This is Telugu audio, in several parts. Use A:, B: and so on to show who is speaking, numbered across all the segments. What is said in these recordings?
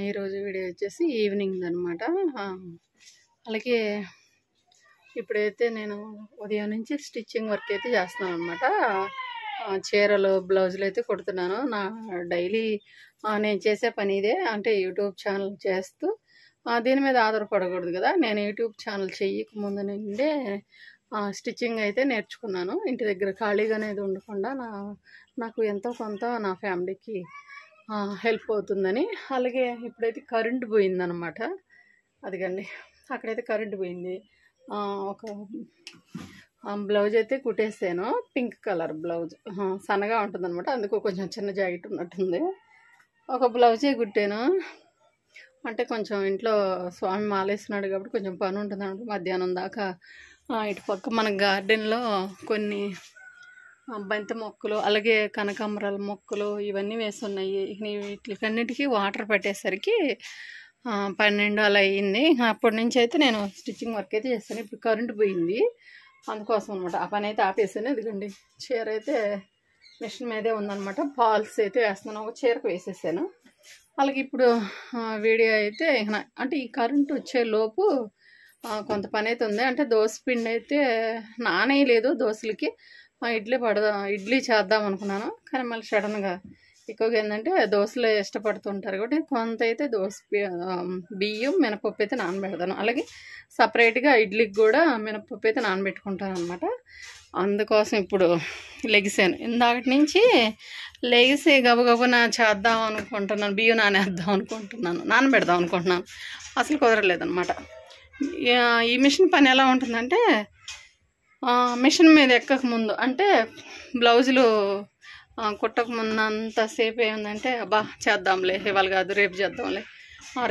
A: ఈరోజు వీడియో వచ్చేసి ఈవినింగ్ అనమాట. అలాగే ఇప్పుడైతే నేను ఉదయం నుంచి స్టిచ్చింగ్ వర్క్ అయితే చేస్తున్నాను అనమాట. చీరలు బ్లౌజులు అయితే కుడుతున్నాను. నా డైలీ నేను చేసే పని ఇదే. అంటే యూట్యూబ్ ఛానల్ చేస్తూ దీని మీద ఆధారపడకూడదు కదా. నేను యూట్యూబ్ ఛానల్ చెయ్యక ముందు నుండే స్టిచ్చింగ్ అయితే నేర్చుకున్నాను. ఇంటి దగ్గర ఖాళీగా అనేది ఉండకుండా నాకు ఎంతో కొంత నా ఫ్యామిలీకి హెల్ప్ అవుతుందని. అలాగే ఇప్పుడైతే కరెంటు పోయిందనమాట. అదిగండి అక్కడైతే కరెంటు పోయింది. ఒక బ్లౌజ్ అయితే కుట్టేసాను. పింక్ కలర్ బ్లౌజ్ సన్నగా ఉంటుంది అనమాట. అందుకు కొంచెం చిన్న జాకెట్ ఉన్నట్టుంది. ఒక బ్లౌజే కుట్టాను. అంటే కొంచెం ఇంట్లో స్వామి మాలేస్తున్నాడు కాబట్టి కొంచెం పని ఉంటుంది అనమాట. మధ్యాహ్నం దాకా ఇటు పక్క మన గార్డెన్లో కొన్ని బంతి మొక్కలు అలాగే కనకాంబరాల మొక్కలు ఇవన్నీ వేస్తున్నాయి. వీటికన్నిటికీ వాటర్ పట్టేసరికి 12 అలా అయ్యింది. అప్పటి నుంచి అయితే నేను స్టిచ్చింగ్ వర్క్ అయితే చేస్తాను. ఇప్పుడు కరెంటు పోయింది అందుకోసం అనమాట. ఆ పని అయితే ఆపేసాను. ఎందుకండి చీర అయితే మిషన్ మీదే ఉందన్నమాట. ఫాల్స్ అయితే వేస్తున్నాను. ఒక చీరకు వేసేసాను. అలాగే ఇప్పుడు వీడియో అయితే అంటే ఈ కరెంటు వచ్చే లోపు కొంత పని అయితే ఉంది. అంటే దోశ పిండి అయితే నానేయలేదు దోశలకి. ఇడ్లీ చేద్దాం అనుకున్నాను. కానీ మళ్ళీ సడన్గా ఎక్కువగా ఏంటంటే దోశలు ఇష్టపడుతుంటారు కాబట్టి కొంత అయితే బియ్యం మినపప్పు అయితే నానబెడతాను. అలాగే సపరేట్గా ఇడ్లీకి కూడా మినపప్పు అయితే నానబెట్టుకుంటాను అనమాట. అందుకోసం ఇప్పుడు లెగిసాను. ఇందాకటి నుంచి లెగిసి గబగబున చేద్దాం అనుకుంటున్నాను. బియ్యం నానబెడదాం అనుకుంటున్నాను. అసలు కుదరలేదనమాట. ఈ మిషన్ పని ఎలా ఉంటుందంటే మిషన్ మీద ఎక్కక ముందు అంటే బ్లౌజులు కుట్టక ముందు అంతసేపు ఏముందంటే అబ్బా చేద్దాంలే, ఇవాళ కాదు రేపు చేద్దాంలే,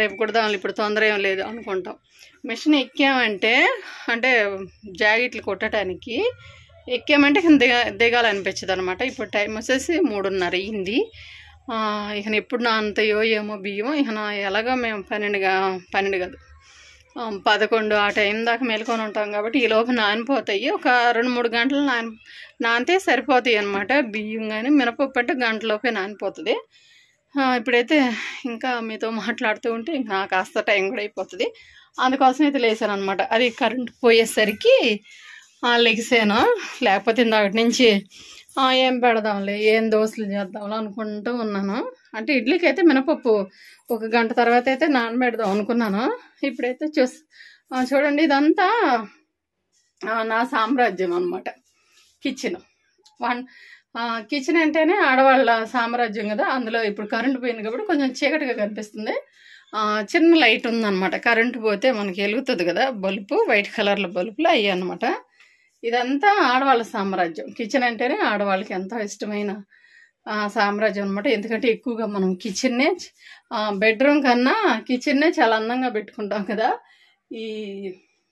A: రేపు కుడదాంలే, ఇప్పుడు తొందర ఏం లేదు అనుకుంటాం. మిషన్ ఎక్కామంటే అంటే జాకెట్లు కుట్టడానికి ఎక్కామంటే దిగాలనిపించదు అనమాట. ఇప్పుడు టైం వచ్చేసి 3:30 అయ్యింది. ఇక ఎప్పుడు నా అంతయో ఏమో బియ్యమో ఇక ఎలాగో మేము 12 కాదు 11 ఆ టైం దాకా మేలుకొని ఉంటాం కాబట్టి ఈ లోపు నానిపోతాయి. ఒక 2-3 గంటలు నానితే సరిపోతాయి అనమాట. బియ్యం కానీ మినపప్పు అంటే గంటలోపే నానిపోతుంది. ఇప్పుడైతే ఇంకా మీతో మాట్లాడుతూ ఉంటే ఇంకా కాస్త టైం కూడా అయిపోతుంది. అందుకోసం అయితే లేసాను అనమాట. అది కరెంట్ పోయేసరికి లెగిసాను. లేకపోతే ఇందాకటి నుంచి ఏం పెడదాంలే, ఏం దోశలు చేద్దాంలే అనుకుంటూ ఉన్నాను. అంటే ఇడ్లీకి అయితే మినపప్పు ఒక గంట తర్వాత అయితే నానబెడదాం అనుకున్నాను. ఇప్పుడైతే చూడండి ఇదంతా నా సామ్రాజ్యం అనమాట. కిచెన్ అంటేనే ఆడవాళ్ళ సామ్రాజ్యం కదా. అందులో ఇప్పుడు కరెంటు పోయింది కాబట్టి కొంచెం చీకటిగా కనిపిస్తుంది. చిన్న లైట్ ఉందన్నమాట. కరెంటు పోతే మనకి వెలుగుతుంది కదా బల్బు, వైట్ కలర్ల బల్బులు అయ్యి అనమాట. ఇదంతా ఆడవాళ్ళ సామ్రాజ్యం. కిచెన్ అంటేనే ఆడవాళ్ళకి ఎంతో ఇష్టమైన సామ్రాజ్యం అనమాట. ఎందుకంటే ఎక్కువగా మనం కిచెన్నే బెడ్రూమ్ కన్నా కిచెన్నే చాలా అందంగా పెట్టుకుంటాం కదా.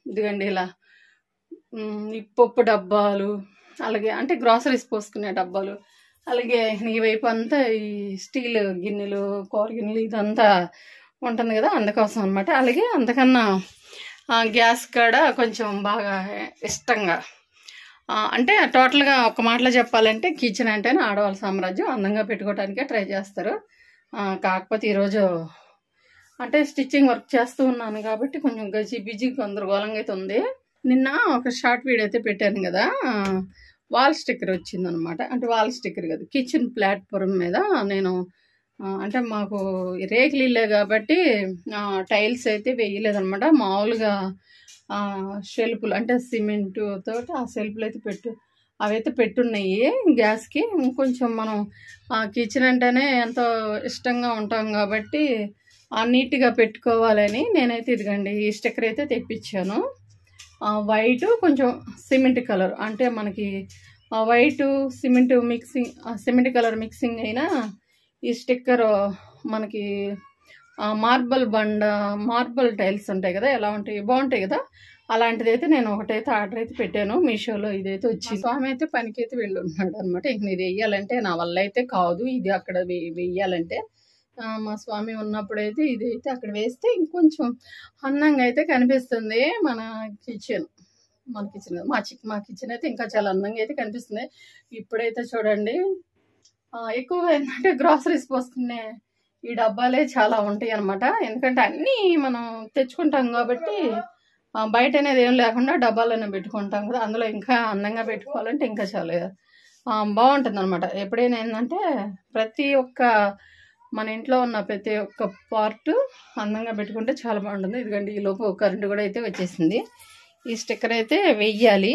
A: ఇదిగండి ఇలా ఈ పప్పు డబ్బాలు, అలాగే అంటే గ్రాసరీస్ పోసుకునే డబ్బాలు, అలాగే ఈ వైపు అంతా ఈ స్టీల్ గిన్నెలు, కూర గిన్నెలు ఇదంతా ఉంటుంది కదా. అందుకోసం అనమాట. అలాగే అంతకన్నా గ్యాస్ కాడ కొంచెం బాగా ఇష్టంగా అంటే టోటల్గా ఒక మాటలో చెప్పాలంటే కిచెన్ అంటేనే ఆడవాళ్ళ సామ్రాజ్యం. అందంగా పెట్టుకోవడానికే ట్రై చేస్తారు. కాకపోతే ఈరోజు అంటే స్టిచ్చింగ్ వర్క్ చేస్తూ ఉన్నాను కాబట్టి కొంచెం బిజీ గందరగోళంగా అయితే ఉంది. నిన్న ఒక షార్ట్ వీడియో అయితే పెట్టాను కదా. వాల్ స్టిక్కర్ వచ్చిందనమాట. అంటే వాల్ స్టిక్కర్ కదా, కిచెన్ ప్లాట్ఫామ్ మీద నేను అంటే మాకు రేకులు ఇల్లే కాబట్టి టైల్స్ అయితే వేయలేదనమాట. మామూలుగా షెల్ఫ్లు అంటే సిమెంట్ తోటి ఆ షెల్ఫ్లు అయితే అవైతే పెట్టున్నాయి గ్యాస్కి. కొంచెం మనం కిచెన్ అంటేనే ఎంతో ఇష్టంగా ఉంటాం కాబట్టి నీట్గా పెట్టుకోవాలని నేనైతే ఇదిగండి ఈ స్టిక్కర్ అయితే తెప్పించాను. వైట్ కొంచెం సిమెంట్ కలర్ అంటే మనకి వైట్ సిమెంట్ కలర్ మిక్సింగ్ అయినా ఈ స్టిక్కర్ మనకి మార్బల్ టైల్స్ ఉంటాయి కదా, ఎలా ఉంటాయి బాగుంటాయి కదా. అలాంటిది అయితే నేను ఒకటైతే ఆర్డర్ అయితే పెట్టాను మీషోలో. ఇదైతే వచ్చి స్వామి అయితే పనికి అయితే వెళ్ళి ఉన్నాడు అనమాట. ఇంక ఇది వేయాలంటే నా వల్ల అయితే కాదు. ఇది అక్కడ వేయాలంటే మా స్వామి ఉన్నప్పుడైతే ఇదైతే అక్కడ వేస్తే ఇంకొంచెం అందంగా అయితే కనిపిస్తుంది మన కిచెన్. మా కిచెన్ అయితే ఇంకా చాలా అందంగా అయితే కనిపిస్తుంది. ఇప్పుడైతే చూడండి ఎక్కువగా ఏంటంటే గ్రాసరీస్ పోసుకునే ఈ డబ్బాలే చాలా ఉంటాయి అనమాట. ఎందుకంటే అన్నీ మనం తెచ్చుకుంటాం కాబట్టి బయట అనేది ఏం లేకుండా డబ్బాలోనే పెట్టుకుంటాం కదా. అందులో ఇంకా అందంగా పెట్టుకోవాలంటే ఇంకా చాలా బాగుంటుంది అనమాట. ఎప్పుడైనా ఏంటంటే ప్రతి ఒక్క మన ఇంట్లో ఉన్న ప్రతి ఒక్క పార్ట్ అందంగా పెట్టుకుంటే చాలా బాగుంటుంది. ఇదిగోండి ఈ లోపు కరెంటు కూడా అయితే వచ్చేసింది. ఈ స్టిక్కర్ అయితే వెయ్యాలి.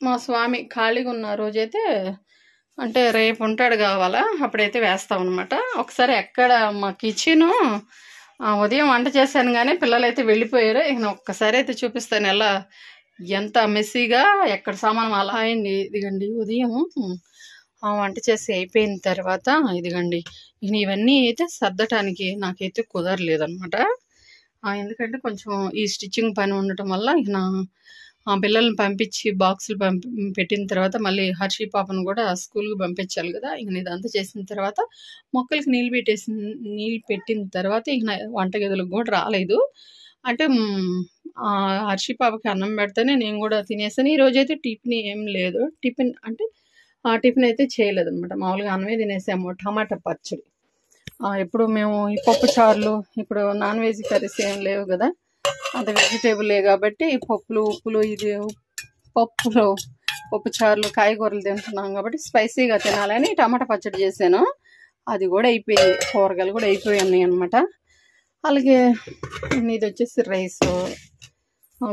A: మా స్వామి ఖాళీగా ఉన్న రోజైతే అంటే రేపు ఉంటాడు కావాలా అప్పుడైతే వేస్తాం అనమాట. ఒకసారి ఎక్కడ మా కిచెను ఉదయం వంట చేశాను కానీ పిల్లలు అయితే వెళ్ళిపోయారు. ఇక ఒక్కసారి అయితే చూపిస్తాను ఎలా ఎంత మెస్సీగా ఎక్కడ సామానం అలా అయింది. ఇదిగండి ఉదయం వంట చేసి అయిపోయిన తర్వాత ఇదిగండి ఇవన్నీ అయితే సర్దటానికి నాకైతే కుదరలేదనమాట. ఎందుకంటే కొంచెం ఈ స్టిచ్చింగ్ పని ఉండటం వల్ల ఇక పిల్లల్ని పంపించి బాక్సులు పెట్టిన తర్వాత మళ్ళీ హర్షి పాపను కూడా స్కూల్కి పంపించాలి కదా. ఇక ఇదంతా చేసిన తర్వాత మొక్కలకి నీళ్ళు పెట్టిన తర్వాత ఇక వంటగదులకు కూడా రాలేదు. అంటే హర్షి పాపకి అన్నం పెడితేనే నేను కూడా తినేసాను. ఈరోజైతే టిఫిన్ ఏం లేదు. టిఫిన్ అయితే చేయలేదు అనమాట. మామూలుగా అన్నమే తినేసాము. టమాటా పచ్చడి. ఇప్పుడు మేము ఈ పప్పు చారులు ఇప్పుడు నాన్ వెజ్ కర్రీస్ ఏం లేవు కదా, అంత వెజిటేబులే కాబట్టి పప్పులు ఉప్పులు ఇది పప్పు చారులు కాయగూరలు తింటున్నాం కాబట్టి స్పైసీగా తినాలని టమాటా పచ్చడి చేశాను. అది కూడా అయిపోయింది. కూరగాయలు కూడా అయిపోయాయి అనమాట. అలాగే ఇది వచ్చేసి రైస్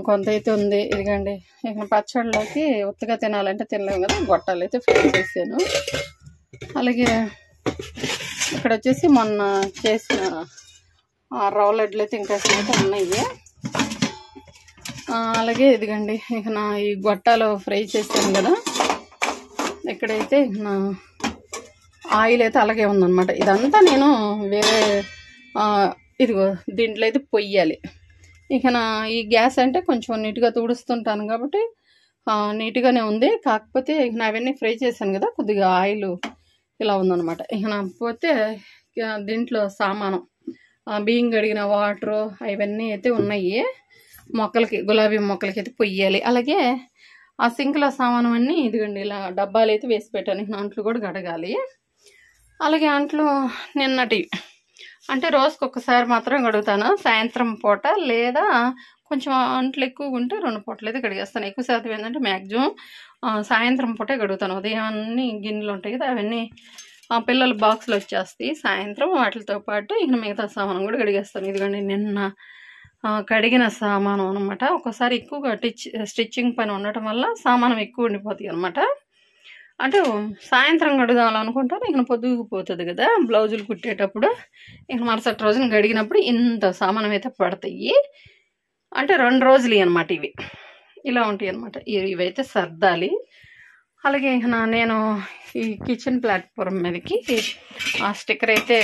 A: కొంత అయితే ఉంది. ఇదిగండి ఇక పచ్చడిలోకి ఉత్తగా తినాలంటే తినలేము కదా, గొట్టాలు అయితే ఫ్రై చేశాను. అలాగే ఇక్కడ వచ్చేసి మొన్న చేసిన రవ్వ లడ్డులు అయితే ఇంకా అయితే ఉన్నాయి. అలాగే ఇదిగండి ఇక నా ఈ గొట్టాలు ఫ్రై చేశాను కదా, ఇక్కడైతే నా ఆయిల్ అయితే అలాగే ఉందన్నమాట. ఇదంతా నేను వేరే ఇదిగో దీంట్లో అయితే పొయ్యాలి. ఇక నా ఈ గ్యాస్ అంటే కొంచెం నీట్గా తుడుస్తుంటాను కాబట్టి నీట్గానే ఉంది. కాకపోతే ఇక నా అవన్నీ ఫ్రై చేశాను కదా, కొద్దిగా ఆయిల్ ఇలా ఉందన్నమాట. ఇక నా పోతే దీంట్లో సామానం బియ్యం కడిగిన వాటరు అవన్నీ అయితే ఉన్నాయి. మొక్కలకి గులాబీ మొక్కలకి అయితే పొయ్యాలి. అలాగే ఆ సింక్లో సామానం అన్నీ ఇదిగండి ఇలా డబ్బాలు అయితే వేసి పెట్టాను. అంట్లు కూడా గడగాలి. అలాగే అంట్లు నిన్నటి అంటే రోజుకి ఒక్కసారి మాత్రం గడుగుతాను, సాయంత్రం పూట. లేదా కొంచెం అంట్లు ఎక్కువగా ఉంటే 2 పూటలు అయితే గడిగేస్తాను. ఎక్కువ శాతం ఏంటంటే మ్యాక్సిమం సాయంత్రం పూటే గడుగుతాను. ఉదయం అన్ని గిన్నెలు ఉంటాయి కదా, అవన్నీ పిల్లల బాక్సులు వచ్చేస్తాయి సాయంత్రం. వాటితో పాటు ఇక మిగతా సామానం కూడా గడిగేస్తాను. ఇదిగోండి నిన్న కడిగిన సామానం అనమాట. ఒకసారి ఎక్కువగా స్టిచ్చింగ్ పని ఉండటం వల్ల సామానం ఎక్కువ ఉండిపోతాయి అనమాట. అంటే సాయంత్రం గడుదామనుకుంటాను, ఇక పొద్దుకుపోతుంది కదా బ్లౌజులు కుట్టేటప్పుడు. ఇక మరుసటి రోజున గడిగినప్పుడు ఇంత సామానం అయితే పడతాయి. అంటే 2 రోజులు అనమాట. ఇవి ఇలా ఉంటాయి అనమాట. ఇవైతే సర్దాలి. అలాగే ఇక నేను ఈ కిచెన్ ప్లాట్ఫామ్ మీదకి ఆ స్టిక్కర్ అయితే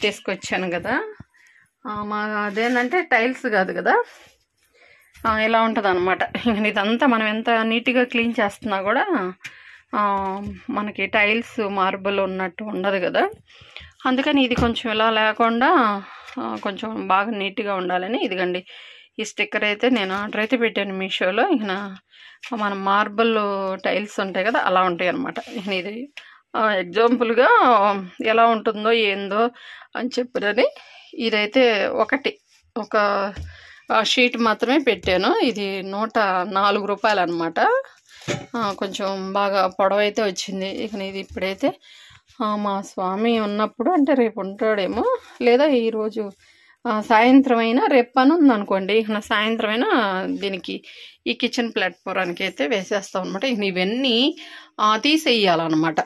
A: తీసుకొచ్చాను కదా. మా అదేంటంటే టైల్స్ కాదు కదా, ఇలా ఉంటుంది అనమాట. ఇదంతా మనం ఎంత నీట్గా క్లీన్ చేస్తున్నా కూడా మనకి టైల్స్ మార్బుల్ ఉన్నట్టు ఉండదు కదా. అందుకని ఇది కొంచెం ఇలా లేకుండా కొంచెం బాగా నీట్గా ఉండాలని ఇదిగండి ఈ స్టిక్కర్ అయితే నేను ఆర్డర్ అయితే పెట్టాను మీషోలో. ఇక మన మార్బుల్ టైల్స్ ఉంటాయి కదా, అలా ఉంటాయి అనమాట. ఇది ఎగ్జాంపుల్గా ఎలా ఉంటుందో ఏందో అని చెప్పని ఇదైతే ఒక షీట్ మాత్రమే పెట్టాను. ఇది 104 రూపాయలు అనమాట. కొంచెం బాగా పొడవైతే వచ్చింది. ఇక ఇది ఇప్పుడైతే మా స్వామి ఉన్నప్పుడు అంటే రేపు ఉంటాడేమో, లేదా ఈరోజు సాయంత్రం అయినా రేపు పని ఉందనుకోండి, ఇక సాయంత్రం అయినా దీనికి ఈ కిచెన్ ప్లాట్ఫారానికి అయితే వేసేస్తాం అనమాట. ఇక ఇవన్నీ తీసేయాలన్నమాట.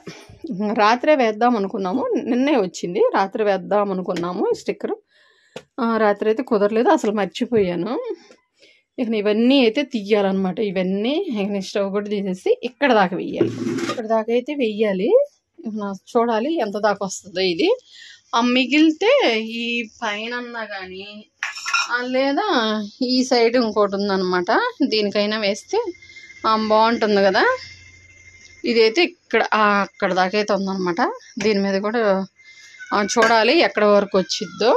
A: రాత్రే వేద్దాం అనుకున్నాము, నిన్నే వచ్చింది. రాత్రి వేద్దాం అనుకున్నాము స్టిక్కరు. రాత్రి అయితే కుదరలేదు, అసలు మర్చిపోయాను. ఇక ఇవన్నీ అయితే తీయాలన్నమాట. ఇవన్నీ ఇక స్టవ్ కూడా తీసేసి ఇక్కడ దాకా వెయ్యాలి. ఇక్కడ దాకా అయితే వెయ్యాలి. చూడాలి ఎంత దాకా వస్తుందో ఇది. మిగిలితే ఈ పైన కానీ లేదా ఈ సైడ్ ఇంకోటి ఉందన్నమాట, దీనికైనా వేస్తే బాగుంటుంది కదా. ఇదైతే అక్కడ దాకా అయితే ఉందన్నమాట. దీని మీద కూడా చూడాలి ఎక్కడ వరకు వచ్చిద్దో.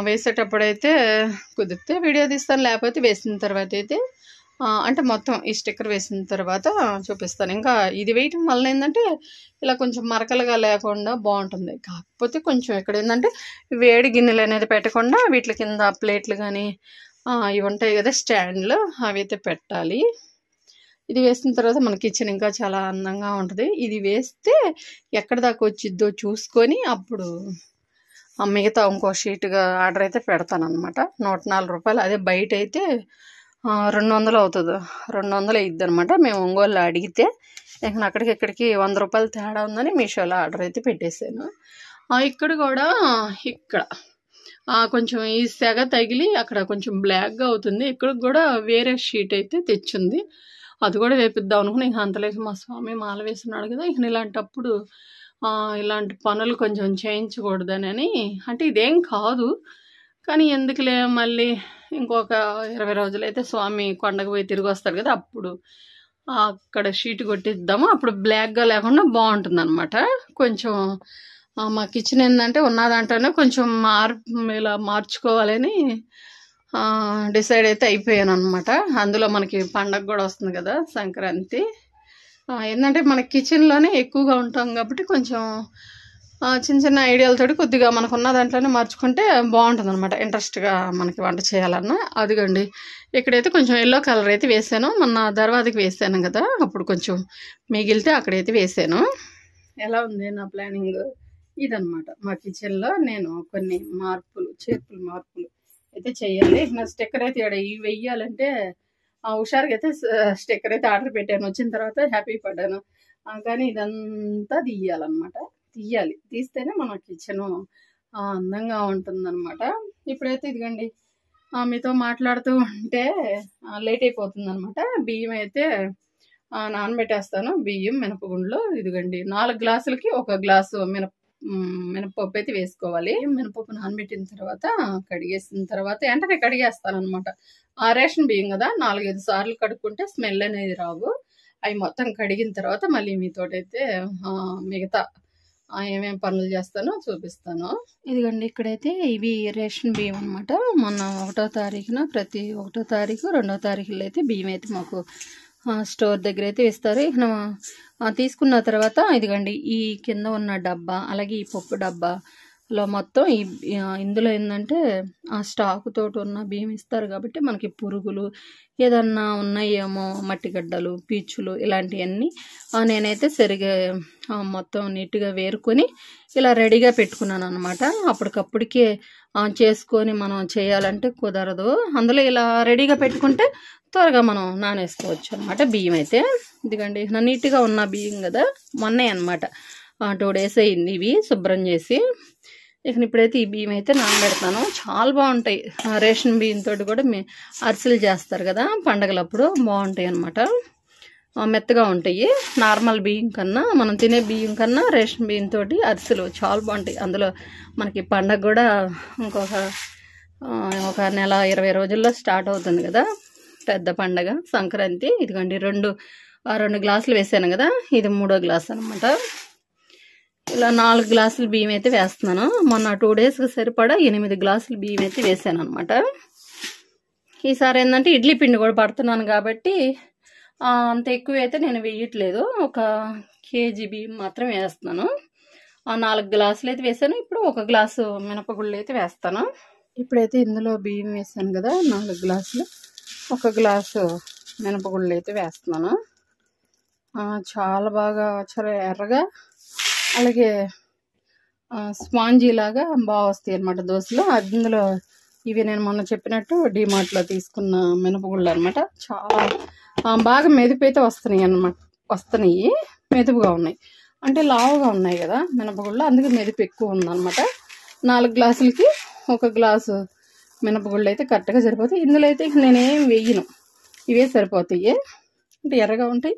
A: వేసేటప్పుడైతే కుదిరితే వీడియో తీస్తాను, లేకపోతే వేసిన తర్వాత అయితే అంటే మొత్తం ఈ స్టిక్కర్ వేసిన తర్వాత చూపిస్తాను. ఇంకా ఇది వేయటం వల్ల ఏంటంటే ఇలా కొంచెం మరకలుగా లేకుండా బాగుంటుంది. కాకపోతే కొంచెం ఇక్కడ ఏంటంటే వేడి గిన్నెలు అనేది పెట్టకుండా వీటి కింద ప్లేట్లు కానీ ఇవి ఉంటాయి కదా స్టాండ్లు, అవి అయితే పెట్టాలి. ఇది వేసిన తర్వాత మన కిచెన్ ఇంకా చాలా అందంగా ఉంటుంది. ఇది వేస్తే ఎక్కడ దాకా వచ్చిద్దో చూసుకొని అప్పుడు మిగతా ఇంకో షీట్గా ఆర్డర్ అయితే పెడతాను అనమాట. 104 రూపాయలు. అదే బయట అయితే 200 అవుతుంది, 200 అయ్యిద్ది అనమాట. మేము ఒంగోలు అడిగితే ఇంకా అక్కడికి ఇక్కడికి 100 రూపాయలు తేడా ఉందని మీషోలో ఆర్డర్ అయితే పెట్టేశాను. ఇక్కడ కూడా ఇక్కడ కొంచెం ఈ సెగ తగిలి అక్కడ కొంచెం బ్లాక్గా అవుతుంది. ఇక్కడ కూడా వేరే షీట్ అయితే తెచ్చింది, అది కూడా వేపిద్దాం అనుకుని ఇంక అంతలేసి మా స్వామి మాల వేస్తున్నాడు కదా, ఇక ఇలాంటప్పుడు ఇలాంటి పనులు కొంచెం చేయించకూడదని. అంటే ఇదేం కాదు కానీ ఎందుకులే, మళ్ళీ ఇంకొక 20 రోజులైతే స్వామి కొండకు పోయి తిరిగి వస్తారు కదా, అప్పుడు అక్కడ షీట్ కొట్టిద్దాము. అప్పుడు బ్లాక్గా లేకుండా బాగుంటుంది అనమాట. కొంచెం మా కిచెన్ ఏంటంటే ఉన్నదంటేనే కొంచెం ఇలా మార్చుకోవాలని డిసైడ్ అయితే అయిపోయాను అనమాట. అందులో మనకి పండగ కూడా వస్తుంది కదా, సంక్రాంతి. ఏంటంటే మన కిచెన్లోనే ఎక్కువగా ఉంటాం కాబట్టి కొంచెం చిన్న చిన్న ఐడియాలతోటి కొద్దిగా మనకున్న దాంట్లోనే మార్చుకుంటే బాగుంటుంది అనమాట, ఇంట్రెస్ట్గా మనకి వంట చేయాలన్నా. అదిగండి ఇక్కడైతే కొంచెం ఎల్లో కలర్ అయితే వేసాను, మొన్న దర్వాజకి వేసాను కదా, అప్పుడు కొంచెం మిగిలితే అక్కడైతే వేసాను. ఎలా ఉంది నా ప్లానింగ్? ఇదనమాట మా కిచెన్లో నేను కొన్ని చేర్పులు మార్పులు అయితే చెయ్యాలి. నా స్టిక్కర్ అయితే ఇక్కడ ఇవి వెయ్యాలంటే హుషారుగా అయితే స్టిక్కర్ అయితే ఆర్డర్ పెట్టాను. వచ్చిన తర్వాత హ్యాపీ పడ్డాను. కానీ ఇదంతా తీయాలి, తీస్తేనే మన కిచెను అందంగా ఉంటుందన్నమాట. ఇప్పుడైతే ఇదిగండి మీతో మాట్లాడుతూ ఉంటే లేట్ అయిపోతుంది అనమాట. బియ్యం అయితే నానబెట్టేస్తాను. బియ్యం మినపగుండ్లు ఇదిగండి 4 గ్లాసులకి 1 గ్లాసు మినపప్పు అయితే వేసుకోవాలి. మినపప్పు నానబెట్టిన తర్వాత కడిగేసిన తర్వాత వెంటనే కడిగేస్తాను అనమాట. రేషన్ బియ్యం కదా, 4-5 సార్లు కడుక్కుంటే స్మెల్ అనేది రావు. అవి మొత్తం కడిగిన తర్వాత మళ్ళీ మీతోటైతే మిగతా ఏమేమి పనులు చేస్తానో చూపిస్తాను. ఇదిగండి ఇక్కడైతే ఇవి రేషన్ బియ్యం అనమాట. మొన్న 1వ తారీఖున ప్రతి 1వ తారీఖు 2వ తారీఖులో అయితే బియ్యం అయితే మాకు స్టోర్ దగ్గర అయితే ఇస్తారు. తీసుకున్న తర్వాత ఇదిగండి ఈ కింద ఉన్న డబ్బా అలాగే ఈ పప్పు డబ్బాలో మొత్తం ఇందులో ఏంటంటే ఆ స్టాకు తోటి ఉన్న బియ్యం ఇస్తారు కాబట్టి మనకి పురుగులు ఏదన్నా ఉన్నాయేమో, మట్టిగడ్డలు, పీచులు ఇలాంటివన్నీ నేనైతే సరిగా మొత్తం నీట్గా వేరుకొని ఇలా రెడీగా పెట్టుకున్నాను అనమాట. అప్పటికప్పటికే చేసుకొని మనం చేయాలంటే కుదరదు. అందులో ఇలా రెడీగా పెట్టుకుంటే త్వరగా మనం నానేసుకోవచ్చు అనమాట. బియ్యం అయితే ఇదిగండి నీట్గా ఉన్న బియ్యం కదా, మొన్నే అనమాట 2 డేస్ అయింది ఇవి శుభ్రం చేసి. ఇప్పుడైతే ఈ బియ్యం అయితే నానబెడతాను. చాలా బాగుంటాయి. రేషన్ బియ్యంతో కూడా అరిసెలు చేస్తారు కదా పండగలప్పుడు, బాగుంటాయి అనమాట. మెత్తగా ఉంటాయి. నార్మల్ బియ్యం కన్నా, మనం తినే బియ్యం కన్నా రేషన్ బియ్యంతో అరిసెలు చాలా బాగుంటాయి. అందులో మనకి పండగ కూడా ఒక నెల 20 రోజుల్లో స్టార్ట్ అవుతుంది కదా పెద్ద పండగ సంక్రాంతి. ఇదిగోండి 2 గ్లాసులు వేసాను కదా, ఇది 3వ గ్లాస్ అనమాట. ఇలా 4 గ్లాసులు బియ్యం అయితే వేస్తున్నాను. మొన్న 2 డేస్కి సరిపడా 8 గ్లాసులు బియ్యం అయితే వేసాను అనమాట. ఈసారి ఏంటంటే ఇడ్లీ పిండి కూడా పడుతున్నాను కాబట్టి అంత ఎక్కువ అయితే నేను వేయట్లేదు. 1 కేజీ బియ్యం మాత్రం వేస్తున్నాను. 4 గ్లాసులు అయితే వేసాను. ఇప్పుడు 1 గ్లాసు మినపగుళ్ళు అయితే వేస్తాను. ఇప్పుడైతే ఇందులో బియ్యం వేసాను కదా 4 గ్లాసులు, 1 గ్లాసు మినపగుళ్ళు అయితే వేస్తున్నాను. చాలా బాగా చాలా ఎర్రగా అలాగే స్పాంజీ లాగా బాగా వస్తాయి అన్నమాట దోశలు. అందులో ఇవి నేను మొన్న చెప్పినట్టు డిమార్ట్లో తీసుకున్న మినపగుళ్ళు అనమాట. చాలా బాగా మెదుపు అయితే వస్తున్నాయి, మెదుపుగా ఉన్నాయి. అంటే లావుగా ఉన్నాయి కదా మినపగుళ్ళు, అందుకే మెదుపు ఎక్కువ ఉందన్నమాట. 4 గ్లాసులకి 1 గ్లాసు మినపగుళ్ళు అయితే కరెక్ట్గా సరిపోతాయి. ఇందులో అయితే నేనేం వేయను, ఇవే సరిపోతాయి. అంటే ఎర్రగా ఉంటాయి,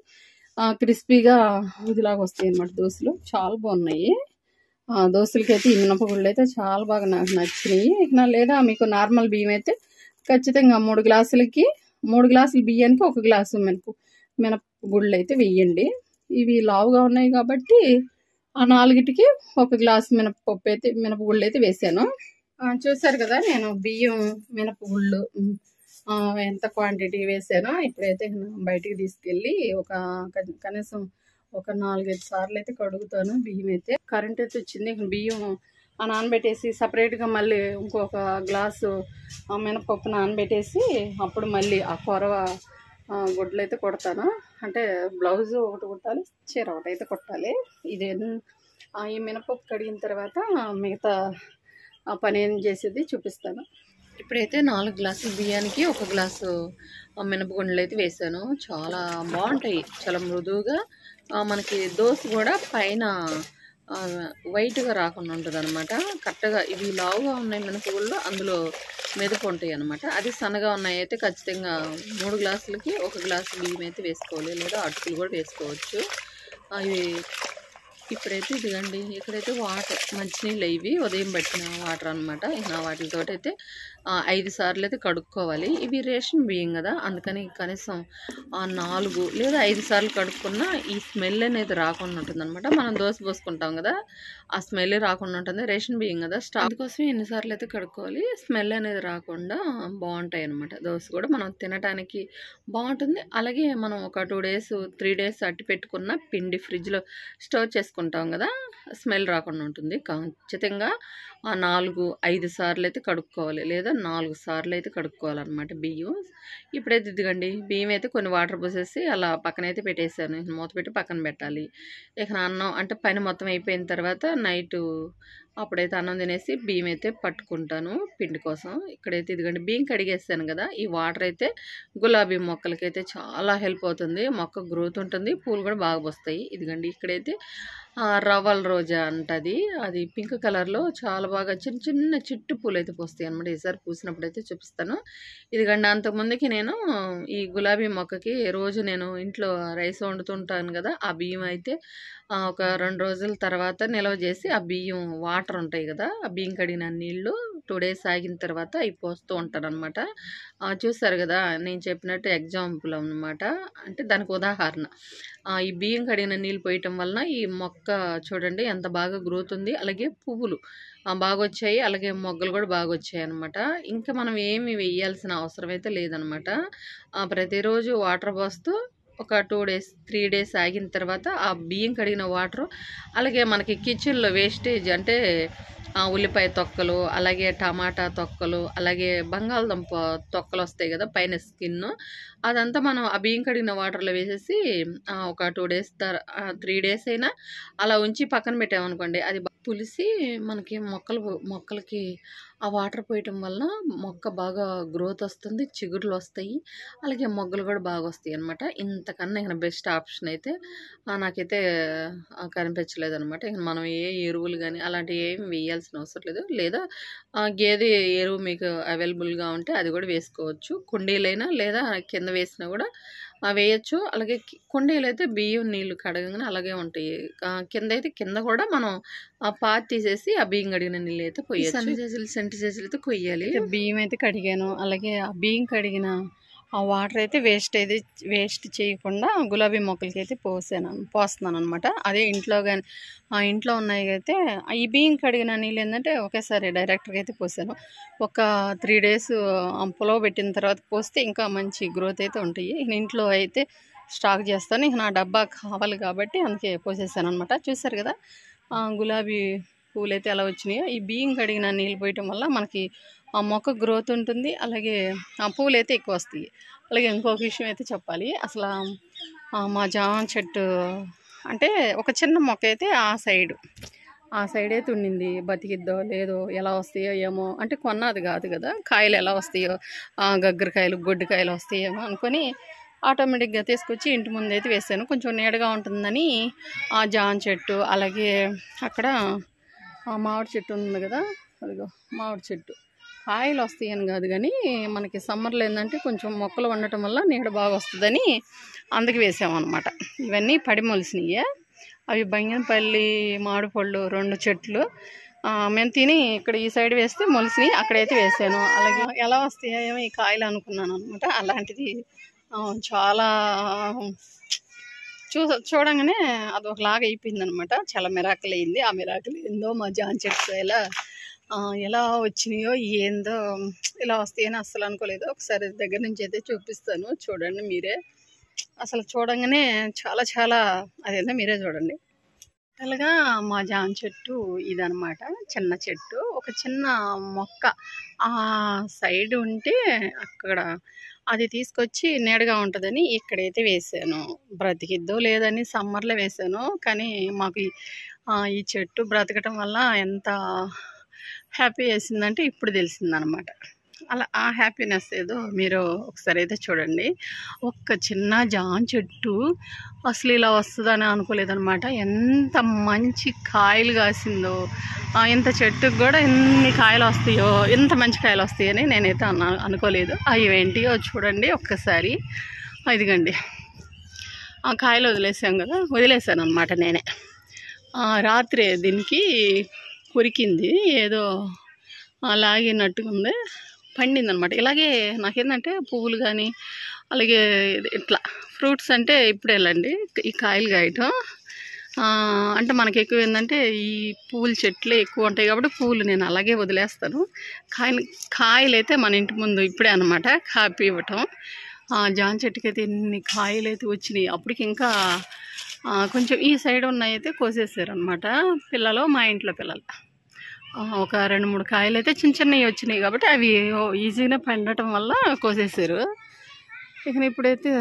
A: క్రిస్పీగా ఇదిలాగా వస్తాయి అన్నమాట దోశలు. చాలా బాగున్నాయి. దోశలకి అయితే ఈ మినపగుళ్ళు అయితే చాలా బాగా నాకు నచ్చినాయి. లేదా మీకు నార్మల్ బియ్యం అయితే ఖచ్చితంగా 3 గ్లాసుల బియ్యానికి 1 గ్లాసు మినపగుళ్ళు అయితే వేయండి. ఇవి లావుగా ఉన్నాయి కాబట్టి ఆ 4కి 1 గ్లాసు మినపగుళ్ళు అయితే వేసాను. చూసారు కదా నేను బియ్యం, మినపగుళ్ళు, ఎంత క్వాంటిటీ వేసానో ఇప్పుడైతే బయటికి తీసుకెళ్ళి కనీసం ఒక 4-5 సార్లు అయితే కడుగుతాను. బియ్యం అయితే కరెంట్ అయితే వచ్చింది. బియ్యం నానబెట్టేసి సపరేట్గా మళ్ళీ ఇంకొక గ్లాసు మినపప్పు నానబెట్టేసి అప్పుడు మళ్ళీ ఆ కొరవ గుడ్లు అయితే కుడతాను. అంటే బ్లౌజ్ ఒకటి కుట్టాలి, చీర ఒకటి అయితే కుట్టాలి. ఈ మినపప్పు కడిగిన తర్వాత మిగతా పని ఏం చేసేది చూపిస్తాను. ఇప్పుడైతే 4 గ్లాసుల బియ్యానికి 1 గ్లాసు మినపగుండ్లు అయితే వేసాను. చాలా బాగుంటాయి, చాలా మృదువుగా. మనకి దోశ కూడా పైన వైట్గా రాకుండా ఉంటుంది అనమాట. కరెక్ట్గా ఇవి లావుగా ఉన్నాయి మినపగుళ్ళు, అందులో మెదుపు ఉంటాయి అనమాట. అది సన్నగా ఉన్నాయి అయితే ఖచ్చితంగా 3 గ్లాసులకి 1 గ్లాసు బియ్యం అయితే వేసుకోవాలి, లేదా అటుకులు కూడా వేసుకోవచ్చు. ఇవి ఇప్పుడైతే ఇదిగండి, ఇక్కడైతే వాటర్ మంచినీళ్ళు ఇవి ఉదయం పట్టిన వాటర్ అనమాట. ఇంకా వాటితో అయితే 5 సార్లు అయితే కడుక్కోవాలి. ఇవి రేషన్ బియ్యం కదా, అందుకని కనీసం 4 లేదా 5 సార్లు కడుక్కున్నా ఈ స్మెల్ అనేది రాకుండా ఉంటుంది అనమాట. మనం దోశ పోసుకుంటాం కదా, ఆ స్మెల్ రాకుండా ఉంటుంది. రేషన్ బియ్యం కదా, స్టాక్ కోసం ఎన్నిసార్లు అయితే కడుక్కోవాలి, స్మెల్ అనేది రాకుండా బాగుంటాయి అనమాట. దోశ కూడా మనం తినడానికి బాగుంటుంది. అలాగే మనం ఒక 2 డేస్ 3 డేస్ అట్టి పెట్టుకున్న పిండి ఫ్రిడ్జ్లో స్టోర్ చేసుకుంటాం కదా, స్మెల్ రాకుండా ఉంటుంది. ఖచ్చితంగా 4-5 సార్లు అయితే కడుక్కోవాలి, లేదా 4 సార్లు అయితే కడుక్కోవాలన్నమాట బియ్యం. ఇప్పుడైతే ఇదిగండి, బియ్యం అయితే కొన్ని వాటర్ పోసేసి అలా పక్కనైతే పెట్టేసాను. మూత పెట్టి పక్కన పెట్టాలి. ఇక అన్నం అంటే పని మొత్తం అయిపోయిన తర్వాత నైటు అప్పుడైతే అన్నం తినేసి బియ్యం అయితే పట్టుకుంటాను పిండి కోసం. ఇక్కడైతే ఇదిగండి బియ్యం కడిగేస్తాను కదా, ఈ వాటర్ అయితే గులాబీ మొక్కలకైతే చాలా హెల్ప్ అవుతుంది. మొక్క గ్రోత్ ఉంటుంది, పూలు కూడా బాగా వస్తాయి. ఇదిగండి ఇక్కడైతే రవల్ రోజా అంటది, అది పింక్ కలర్లో చాలా బాగా చిన్న చిన్న చిట్టు పూలు అయితే పోస్తాయి అనమాట. ఈసారి పూసినప్పుడు అయితే చూపిస్తాను. ఇదిగండి అంతకుముందుకి నేను ఈ గులాబీ మొక్కకి రోజు నేను ఇంట్లో రైస్ వండుతుంటాను కదా, ఆ బియ్యం అయితే ఒక 2 రోజుల తర్వాత నిల్వ చేసి ఆ బియ్యం వాటర్ ఉంటాయి కదా, ఆ బియ్యం కడిగిన నీళ్ళు 2 డేస్ ఆగిన తర్వాత అవి పోస్తూ ఉంటాను అనమాట. చూసారు కదా నేను చెప్పినట్టు ఎగ్జాంపుల్ అనమాట, అంటే దానికి ఉదాహరణ. ఈ బియ్యం కడిగిన నీళ్ళు పోయటం వలన ఈ మొక్క చూడండి ఎంత బాగా గ్రోత్ ఉంది. అలాగే పువ్వులు బాగా వచ్చాయి, అలాగే మొగ్గలు కూడా బాగా వచ్చాయి అనమాట. ఇంకా మనం ఏమి వేయాల్సిన అవసరం అయితే లేదనమాట. ప్రతిరోజు వాటర్ పోస్తూ ఒక 2 డేస్ 3 డేస్ ఆగిన తర్వాత ఆ బియ్యం కడిగిన వాటరు, అలాగే మనకి కిచెన్లో వేస్టేజ్ అంటే ఉల్లిపాయ తొక్కలు, అలాగే టమాటా తొక్కలు, అలాగే బంగాళదుంప తొక్కలు వస్తాయి కదా పైన స్కిన్, అదంతా మనం ఆ బియ్యం కడిగిన వాటర్లో వేసేసి ఒక 2 డేస్ 3 డేస్ అయినా అలా ఉంచి పక్కన పెట్టామనుకోండి, అది పులిసి మనకి మొక్కలకి ఆ వాటర్ పోయటం వలన మొక్క బాగా గ్రోత్ వస్తుంది, చిగుర్లు వస్తాయి, అలాగే మొగ్గలు కూడా బాగా వస్తాయి అనమాట. ఇంతకన్నా ఇక బెస్ట్ ఆప్షన్ అయితే నాకైతే కనిపించలేదు అనమాట. ఇక మనం ఏ ఎరువులు కానీ అలాంటివి ఏమి వేయాల్సిన అవసరం లేదు, లేదా గేదె ఎరువు మీకు అవైలబుల్గా ఉంటే అది కూడా వేసుకోవచ్చు. కుండీలైనా లేదా కింద వేసినా కూడా వేయచ్చు. అలాగే కుండీలు అయితే బియ్యం నీళ్ళు కడగగానే అలాగే ఉంటాయి. కింద అయితే కింద కూడా మనం పాతి తీసేసి ఆ బియ్యం కడిగిన నీళ్ళు అయితే పోయచ్చు. సెంటీసైజులు అయితే కొయ్యాలి. బియ్యం అయితే కడిగాను, అలాగే ఆ బియ్యం కడిగిన ఆ వాటర్ అయితే వేస్ట్ చేయకుండా గులాబీ మొక్కలకి అయితే పోస్తున్నాను అనమాట. అదే ఇంట్లో కానీ ఇంట్లో ఉన్నాయి అయితే ఈ బియ్యం కడిగిన నీళ్ళు ఏంటంటే ఒకేసారి డైరెక్ట్గా అయితే పోసాను. ఒక 3 డేస్ పులవ పెట్టిన తర్వాత పోస్తే ఇంకా మంచి గ్రోత్ అయితే ఉంటాయి. ఇంట్లో అయితే స్టాక్ చేస్తాను, ఇక నా డబ్బా కావాలి కాబట్టి అందుకే పోసేసాను అనమాట. చూసారు కదా గులాబీ పూలు అయితే ఎలా వచ్చినాయో. ఈ బియ్యం కడిగిన నీళ్ళు పోయటం వల్ల మనకి ఆ మొక్క గ్రోత్ ఉంటుంది, అలాగే ఆ పూలు అయితే ఎక్కువ వస్తాయి. అలాగే ఇంకొక విషయం అయితే చెప్పాలి, అసలు మా జామ చెట్టు అంటే ఒక చిన్న మొక్క అయితే ఆ సైడ్ అయితే ఉండింది. బతికిద్దో లేదో, ఎలా వస్తాయో ఏమో, అంటే కొన్నది కాదు కదా, కాయలు ఎలా వస్తాయో గగ్గరకాయలు గొడ్డుకాయలు వస్తాయేమో అనుకొని ఆటోమేటిక్గా తీసుకొచ్చి ఇంటి ముందు అయితే వేసాను. కొంచెం నీడగా ఉంటుందని ఆ జామ చెట్టు, అలాగే అక్కడ మామిడి చెట్టు ఉంది కదా, అదిగో మామిడి చెట్టు కాయలు వస్తాయని కాదు కానీ మనకి సమ్మర్లో ఏంటంటే కొంచెం మొక్కలు ఉండటం వల్ల నీడ బాగా వస్తుందని అందుకు వేసామన్నమాట. ఇవన్నీ పడి మొలిసినాయి. అవి బంగినపల్లి మామిడి పళ్ళు 2 చెట్లు మేము తిని ఇక్కడ ఈ సైడ్ వేస్తే మొలిసినాయి, అక్కడైతే వేసాను. అలాగే ఎలా వస్తాయో ఏమో ఈ కాయలు అనుకున్నాను అనమాట. అలాంటిది చాలా చూడంగానే అది ఒకలాగా అయిపోయింది అనమాట. చాలా మిరాకిల్ అయింది. ఆ మిరాకిల్ ఏందో మా జామ చెట్టు ఎలా ఎలా వచ్చినాయో ఏందో ఇలా వస్తాయని అస్సలు అనుకోలేదు. ఒకసారి దగ్గర నుంచి అయితే చూపిస్తాను, చూడండి మీరే. అసలు చూడంగానే చాలా చాలా అదేందో మీరే చూడండి. టోటల్గా మా జామ చెట్టు ఇదనమాట. చిన్న చెట్టు, ఒక చిన్న మొక్క ఆ సైడ్ ఉంటే అక్కడ అది తీసుకొచ్చి నీడగా ఉంటుందని ఇక్కడైతే వేసాను. బ్రతికిద్దో లేదని సమ్మర్లో వేసాను, కానీ మాకు ఈ చెట్టు బ్రతకటం వల్ల ఎంత హ్యాపీ వేసిందంటే ఇప్పుడు తెలిసిందనమాట. అలా ఆ హ్యాపీనెస్ ఏదో మీరు ఒకసారి అయితే చూడండి. ఒక్క చిన్న జామ చెట్టు అసలు ఇలా వస్తుందని అనుకోలేదనమాట. ఎంత మంచి కాయలు కాసిందో, ఇంత చెట్టుకు కూడా ఎన్ని కాయలు వస్తాయో, ఇంత మంచి కాయలు వస్తాయని నేనైతే అనుకోలేదు. అవేంటియో చూడండి ఒక్కసారి. ఇదిగండి ఆ కాయలు వదిలేసాను అనమాట నేనే. రాత్రి దీనికి కొరికింది, ఏదో లాగినట్టుగా ఉంది, పండింది అనమాట. ఇలాగే నాకేంటంటే పువ్వులు కానీ అలాగే ఇట్లా ఫ్రూట్స్ అంటే ఇప్పుడే వెళ్ళండి ఈ కాయలు కాయటం. అంటే మనకి ఎక్కువ ఏంటంటే ఈ పూల చెట్లే ఎక్కువ ఉంటాయి కాబట్టి పువ్వులు నేను అలాగే వదిలేస్తాను. కాయలు అయితే మన ఇంటి ముందు ఇప్పుడే అనమాట కాపీ ఇవ్వటం. జామ చెట్టుకి అయితే ఎన్ని కాయలు అయితే వచ్చినాయి. అప్పటికి ఇంకా కొంచెం ఈ సైడ్ ఉన్నాయి అయితే కోసేసారు అనమాట పిల్లలు, మా ఇంట్లో పిల్లలు. ఒక 2-3 కాయలు అయితే చిన్న చిన్నవి వచ్చినాయి కాబట్టి అవి ఈజీగా పండటం వల్ల కోసేసారు. ఇక ఇప్పుడైతే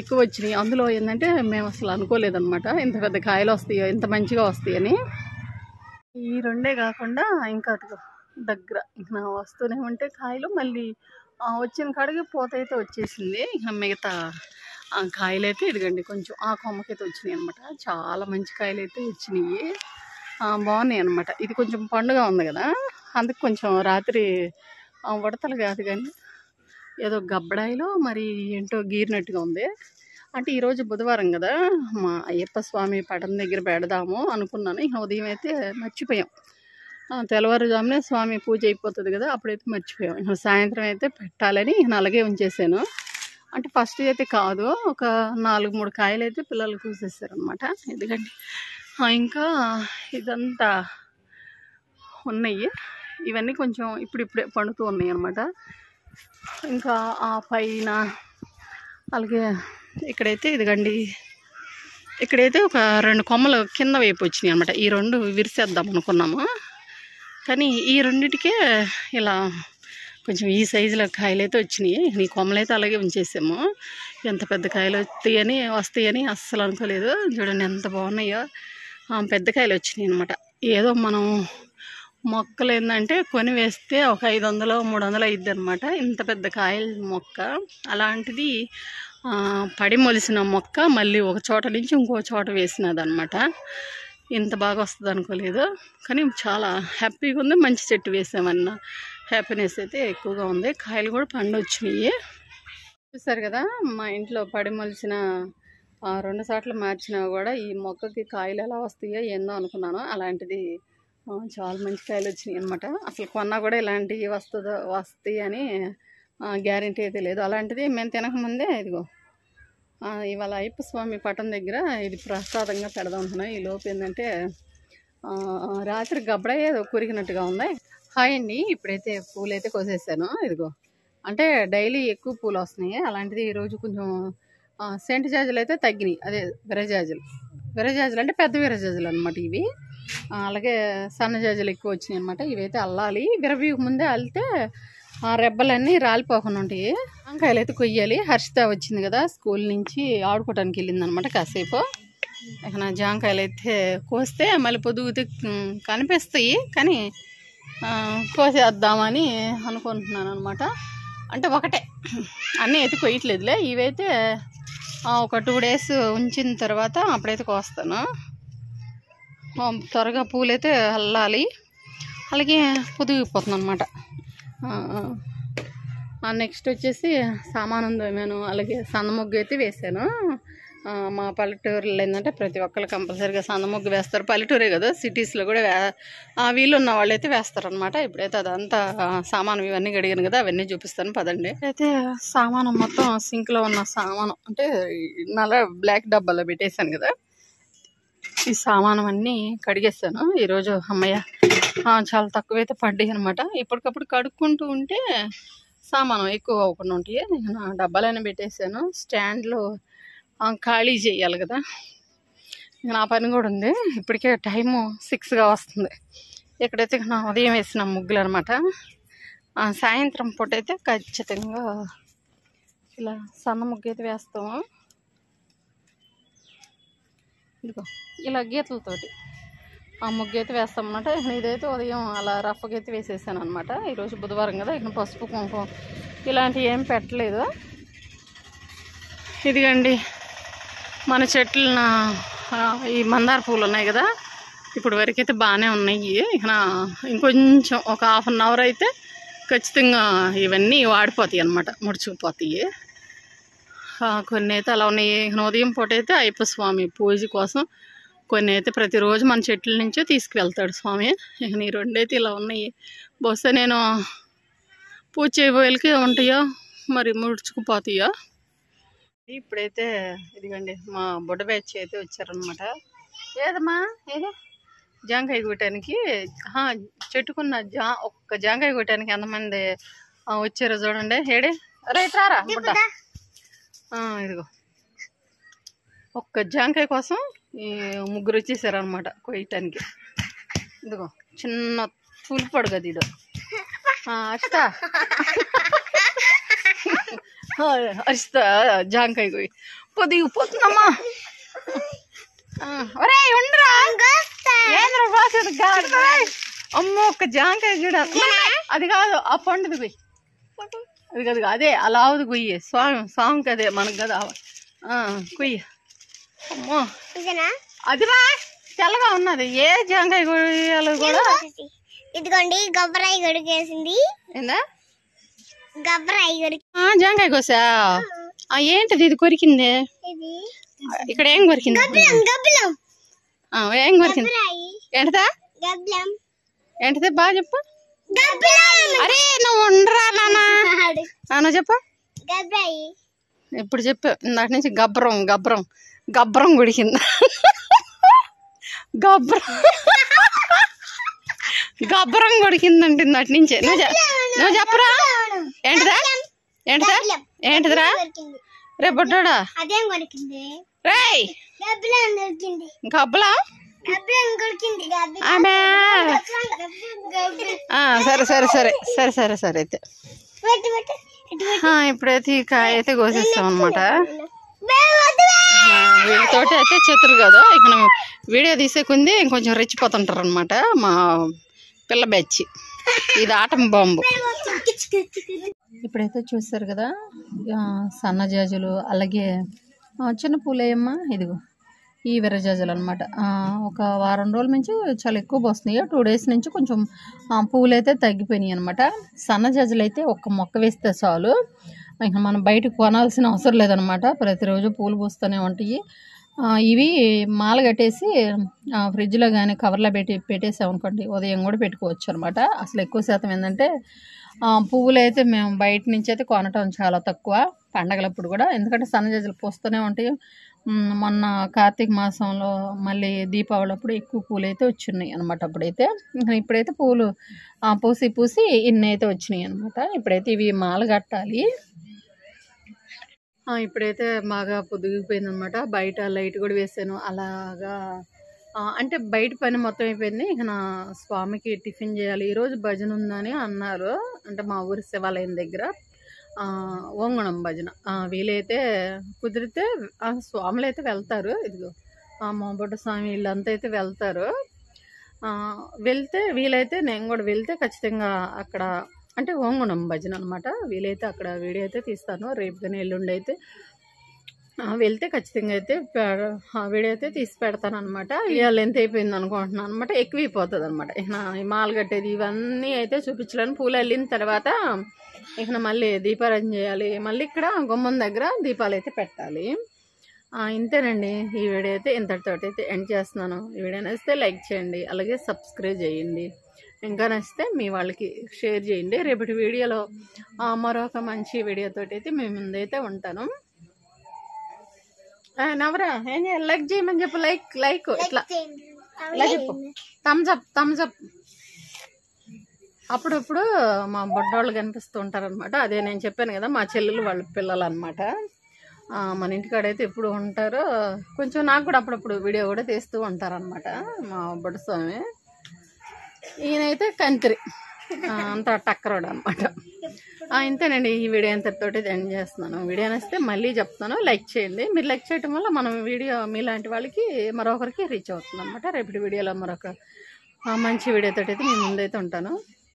A: ఎక్కువ వచ్చినాయి. అందులో ఏంటంటే మేము అసలు అనుకోలేదన్నమాట ఇంత పెద్ద కాయలు వస్తాయో, ఇంత మంచిగా వస్తాయని. ఈ రెండే కాకుండా ఇంకా దగ్గర ఇంకా వస్తూనే ఉంటే కాయలు, మళ్ళీ వచ్చిన కాడికి పూత అయితే వచ్చేసింది. ఇక మిగతా కాయలు అయితే ఇదిగండి కొంచెం ఆ కొమ్మకైతే వచ్చినాయి అనమాట. చాలా మంచి కాయలు అయితే వచ్చినాయి, బాగున్నాయి అనమాట. ఇది కొంచెం పండుగ ఉంది కదా, అందుకు కొంచెం రాత్రి ఉడతలు కాదు కానీ ఏదో గబ్బడాయిలో మరి ఏంటో గీరినట్టుగా ఉంది. అంటే ఈరోజు బుధవారం కదా, మా అయ్యప్ప స్వామి పటం దగ్గర పెడదాము అనుకున్నాను. ఇక ఉదయం అయితే మర్చిపోయాం. తెల్లవారుజామునే స్వామి పూజ అయిపోతుంది కదా, అప్పుడైతే మర్చిపోయాం. ఇక సాయంత్రం అయితే పెట్టాలని ఇక అలాగే ఉంచేసాను. అంటే ఫస్ట్ అయితే కాదు, ఒక 4-3 కాయలు అయితే పిల్లలు కూసేసారు అనమాట. ఎందుకంటే ఇంకా ఇదంతా ఉన్నాయి, ఇవన్నీ కొంచెం ఇప్పుడిప్పుడే పండుతూ ఉన్నాయి అన్నమాట. ఇంకా ఆ పైన అలాగే ఇక్కడైతే ఇదిగండి, ఇక్కడైతే ఒక 2 కొమ్మలు కింద వైపు వచ్చినాయి అనమాట. ఈ 2 విరిసేద్దాం అనుకున్నాము, కానీ ఈ రెండిటికే ఇలా కొంచెం ఈ సైజులో కాయలు అయితే వచ్చినాయి. ఈ కొమ్మలు అయితే అలాగే ఉంచేసాము. ఎంత పెద్ద కాయలు వస్తాయని అస్సలు అనుకోలేదు. చూడండి ఎంత బాగున్నాయో, పెద్ద కాయలు వచ్చినాయి అనమాట. ఏదో మనం మొక్కలు ఏంటంటే కొని వేస్తే ఒక 500-300 అయిద్ది అనమాట, ఇంత పెద్ద కాయల మొక్క. అలాంటిది పడి మొలిసిన మొక్క మళ్ళీ ఒక చోట నుంచి ఇంకో చోట వేసినది అనమాట. ఇంత బాగా వస్తుంది అనుకోలేదు, కానీ చాలా హ్యాపీగా ఉంది. మంచి చెట్టు వేసామన్న హ్యాపీనెస్ అయితే ఎక్కువగా ఉంది. కాయలు కూడా పండు వచ్చినాయి. చూసారు కదా, మా ఇంట్లో పడి మొలిచిన 2 సార్లు మార్చినా కూడా ఈ మొక్కకి కాయలు ఎలా వస్తాయో ఏందో అనుకున్నాను. అలాంటిది చాలా మంచి కాయలు వచ్చినాయి అనమాట. అసలు కొన్నా కూడా ఇలాంటివి వస్తాయి అని గ్యారంటీ అయితే లేదు. అలాంటిది మేము తినకముందే ఇదిగో ఇవాళ అయ్యప్ప స్వామి పటం దగ్గర ఇది ప్రసాదంగా పెడదాం అనుకున్నాను. ఈ లోపు ఏంటంటే రాత్రి గబ్బడాయి ఏదో కురికినట్టుగా ఉంది. హాయ్ అండి, ఇప్పుడైతే పూలు అయితే కోసేసాను. ఇదిగో అంటే డైలీ ఎక్కువ పూలు వస్తున్నాయి. అలాంటిది ఈరోజు కొంచెం సెంటు జాజులు అయితే తగ్గినాయి. అదే విరజాజులు అంటే పెద్ద విరజాజులు అనమాట ఇవి. అలాగే సన్న జాజులు ఎక్కువ వచ్చినాయి అనమాట. ఇవైతే అల్లాలి, విరవీకు ముందే అల్లితే ఆ రెబ్బలన్నీ రాలిపోకుండా ఉంటాయి. జాంకాయలు అయితే కొయ్యాలి. హర్షిత వచ్చింది కదా స్కూల్ నుంచి, ఆడుకోవడానికి వెళ్ళింది అనమాట కాసేపు. ఇక నా జాంకాయలు అయితే కోస్తే మళ్ళీ పొద్దుగుతే కనిపిస్తాయి, కానీ కోసేద్దామని అనుకుంటున్నాను అనమాట. అంటే ఒకటే, అన్నీ అయితే కొయ్యట్లేదులే. ఇవైతే ఒక 2 days ఉంచిన తర్వాత అప్పుడైతే కోస్తాను. త్వరగా పూలైతే అల్లాలి, అలాగే పొదిగిపోతుంది అనమాట. నెక్స్ట్ వచ్చేసి సామాను తోమాను, అలాగే సన్నముగ్గు అయితే వేసాను. మా పల్లెటూరులో ఏంటంటే ప్రతి ఒక్కరు కంపల్సరీగా సన్నముగ్గు వేస్తారు. పల్లెటూరే కదా, సిటీస్లో కూడా వీళ్ళు ఉన్న వాళ్ళు అయితే వేస్తారనమాట. ఇప్పుడైతే అదంతా సామాను ఇవన్నీ గడిగాను కదా, అవన్నీ చూపిస్తాను పదండి. అయితే సామాను మొత్తం సింక్లో ఉన్న సామాను అంటే నల్ల బ్లాక్ డబ్బాలో పెట్టేశాను కదా, ఈ సామానం అన్నీ కడిగేస్తాను ఈరోజు. అమ్మయ్య చాలా తక్కువైతే పడ్డాయి అనమాట. ఇప్పటికప్పుడు కడుక్కుంటూ ఉంటే సామానం ఎక్కువ అవ్వకుండా ఉంటాయి. నేను డబ్బాలైనా పెట్టేసాను. స్టాండ్లో ఖాళీ చేయాలి కదా, నా పని కూడా ఉంది. ఇప్పటికే టైము 6గా వస్తుంది. ఇక్కడైతే నా ఉదయం వేసిన ముగ్గులు అనమాట. సాయంత్రం పూట అయితే ఖచ్చితంగా ఇలా సన్న ముగ్గు అయితే వేస్తాము. ఇదిగో ఇలా గీతలతోటి ఆ ముగ్గు అయితే వేస్తాం అన్నమాట. ఇదైతే ఉదయం అలా రఫ్గా అయితే వేసేసాను అనమాట. ఈరోజు బుధవారం కదా, ఇక్కడ పసుపు కుంకుమ ఇలాంటివి ఏం పెట్టలేదు. ఇదిగండి మన చెట్లన ఈ మందార పూలు ఉన్నాయి కదా, ఇప్పుడు వరకైతే బాగానే ఉన్నాయి. ఇక ఇంకొంచెం ఒక ½ అన్ అవర్ అయితే ఖచ్చితంగా ఇవన్నీ వాడిపోతాయి అన్నమాట, ముడుచుకుపోతాయి. కొన్ని అయితే అలా ఉన్నాయి. ఉదయం పూట అయితే అయ్యప్ప స్వామి పూజ కోసం కొన్ని అయితే ప్రతిరోజు మన చెట్ల నుంచే తీసుకువెళ్తాడు స్వామి. ఇక ఈ రెండైతే ఇలా ఉన్నాయి. బహుశా నేను పూజ చేయబోయేకి ఉంటాయో మరి ముడుచుకుపోతాయో. ఇప్పుడైతే ఇదిగండి మా బుడ్డ బ్యాచ్ అయితే వచ్చారనమాట. ఏదమ్మా ఏదో జాంకాయ కొట్టడానికి చెట్టుకున్న ఒక్క జాంకాయ కొట్టడానికి ఎంతమంది వచ్చారో చూడండి. ఏడే రైట్ రారా బుడ్డ. ఇదిగో ఒక్క జాంకాయ కోసం ఈ ముగ్గురు వచ్చేసారనమాట కొయ్యటానికి. ఇదిగో చిన్న తులిపడు కదా ఇది. అష్ట అరిస్తా జాంకాయ కొయ్యి పొదిగిపోతుందమ్మా. ఒరే ఉండరా ఏంద్ర రాసేది కాదు. అమ్మో ఒక్క జాంకాయ చూడ. అది కాదు ఆ పండుది కొయ్యి. అది కదా అదే అలా అవుది కొయ్యి. స్వామికి అదే మనకు కదా కొయ్యి. అమ్మో అది రా తెల్లగా ఉన్నది. ఏ జాంకాయ కొయ్యాలి కూడా.
B: ఇదిగోండి గబ్బరాయి గడికేసింది.
A: ఏందా
B: గబ్బరాయి గడికి
A: జాంకాయ కోసా. ఏంటిది ఇది కొరికింది? ఇక్కడ ఏం కొరికింది? ఏం కొరికింది? ఏంటదా ఏంటిదే బాగా చెప్పు. అరే నువ్వు ఉండరా నాన్న చెప్పు. ఇప్పుడు చెప్పు. ఇందాక నుంచి గబ్బరం గబ్బరం గబ్బరం కొడికింది. గబ్బరం కొడికిందంటే ఇందాటి నుంచే. నువ్వు చెప్పరా ఏంటిదా ఏంటిదా ఏంటిదిరా రే బుడ్డా రేయ్ గబ్బలా. సరే సరే సరే సరే సరే సరే అయితే ఇప్పుడైతే ఈ కాయ అయితే కోసేస్తాం అనమాట. వీళ్ళతోటి అయితే చేతులు కదా. ఇక వీడియో తీసే కొంది ఇంకొంచెం రెచ్చిపోతుంటారు అనమాట మా పిల్ల బ్యాచ్. ఇది ఆటం బాంబు. ఇప్పుడైతే చూస్తారు కదా సన్నజాజులు, అలాగే చిన్న పూలేయమ్మా. ఇదిగో ఈ విర్రజాజులు అనమాట. ఒక వారం రోజుల నుంచి చాలా ఎక్కువ పోస్తున్నాయి. 2 డేస్ నుంచి కొంచెం పూలు అయితే తగ్గిపోయినాయి అనమాట. సన్నజాజులు అయితే ఒక్క మొక్క వేస్తే చాలు, ఇక మనం బయటకు కొనాల్సిన అవసరం లేదనమాట. ప్రతిరోజు పూలు పూస్తూనే ఉంటాయి. ఇవి మాల కట్టేసి ఫ్రిడ్జ్లో కానీ కవర్లో పెట్టేసామనుకోండి, ఉదయం కూడా పెట్టుకోవచ్చు అనమాట. అసలు ఎక్కువ శాతం ఏంటంటే పువ్వులు అయితే మేము బయట నుంచి అయితే కొనటం చాలా తక్కువ పండగలప్పుడు కూడా, ఎందుకంటే సన్నజాజులు పూస్తూనే ఉంటాయి. మొన్న కార్తీక మాసంలో మళ్ళీ దీపావళి అప్పుడు ఎక్కువ పూలు అయితే వచ్చినాయి అనమాట. అప్పుడైతే ఇప్పుడైతే పూలు పూసి ఇన్ని అయితే వచ్చినాయి అనమాట. ఇప్పుడైతే ఇవి మాల కట్టాలి. ఇప్పుడైతే బాగా పొద్దుగిపోయింది అనమాట. బయట లైట్ కూడా వేసాను. అలాగా అంటే బయట పని మొత్తం అయిపోయింది. ఇక నా స్వామికి టిఫిన్ చేయాలి. ఈరోజు భజన ఉందని అన్నారు, అంటే మా ఊరి శివాలయం దగ్గర ఓంగణం భజన. వీలైతే కుదిరితే స్వాములు అయితే వెళ్తారు. ఇదిగో మోబొడ్డ స్వామి వీళ్ళంతా అయితే వెళ్తారు. వెళ్తే వీలైతే నేను కూడా వెళ్తే ఖచ్చితంగా అక్కడ అంటే ఓంగుణం భజన అనమాట. వీలైతే అక్కడ వీడియో అయితే తీస్తాను. రేపు కానీ ఎల్లుండి అయితే వెళ్తే ఖచ్చితంగా అయితే వీడియో అయితే తీసి పెడతాను అనమాట. ఇవాళ ఎంత అయిపోయింది అనుకుంటున్నాను అనమాట. ఎక్కువైపోతుంది అనమాట. ఇక ఈ మాల కట్టేది ఇవన్నీ అయితే చూపించలేను. పూలు వెళ్ళిన తర్వాత ఇక మళ్ళీ దీపారాధన చేయాలి. మళ్ళీ ఇక్కడ గుమ్మం దగ్గర దీపాలు అయితే పెట్టాలి. ఇంతేనండి. ఈ వీడియో అయితే ఇంతటితోటి అయితే ఎండ్ చేస్తున్నాను. ఈ వీడియో నచ్చితే లైక్ చేయండి, అలాగే సబ్స్క్రైబ్ చేయండి. ఇంకా నచ్చితే మీ వాళ్ళకి షేర్ చేయండి. రేపటి వీడియోలో మరొక మంచి వీడియోతోటి అయితే మీ ముందైతే ఉంటాను. నవరా ఏం చేయాలి? లైక్ చేయమని చెప్పు. లైక్ ఇట్లా ఇలా చెప్పు. Thumbs up. అప్పుడప్పుడు మా బొడ్డోళ్ళు కనిపిస్తూ ఉంటారనమాట. అదే నేను చెప్పాను కదా, మా చెల్లెలు వాళ్ళ పిల్లలు అనమాట. మన ఇంటికాడైతే ఎప్పుడు ఉంటారో, కొంచెం నాకు కూడా అప్పుడప్పుడు వీడియో కూడా తీస్తూ ఉంటారనమాట మా బొడ్డస్వామి. ఈయనైతే కంత్రి, అంతా టక్కరోడు అనమాట. ఇంతేనండి, ఈ వీడియో అంతటితోటి ఎండ్ చేస్తున్నాను. వీడియో నచ్చితే మళ్ళీ చెప్తాను, లైక్ చేయండి. మీరు లైక్ చేయడం వల్ల మనం వీడియో మీలాంటి వాళ్ళకి మరొకరికి రీచ్ అవుతుంది అనమాట. రేపటి వీడియోలో మరొక మంచి వీడియోతో అయితే మీ ముందైతే ఉంటాను.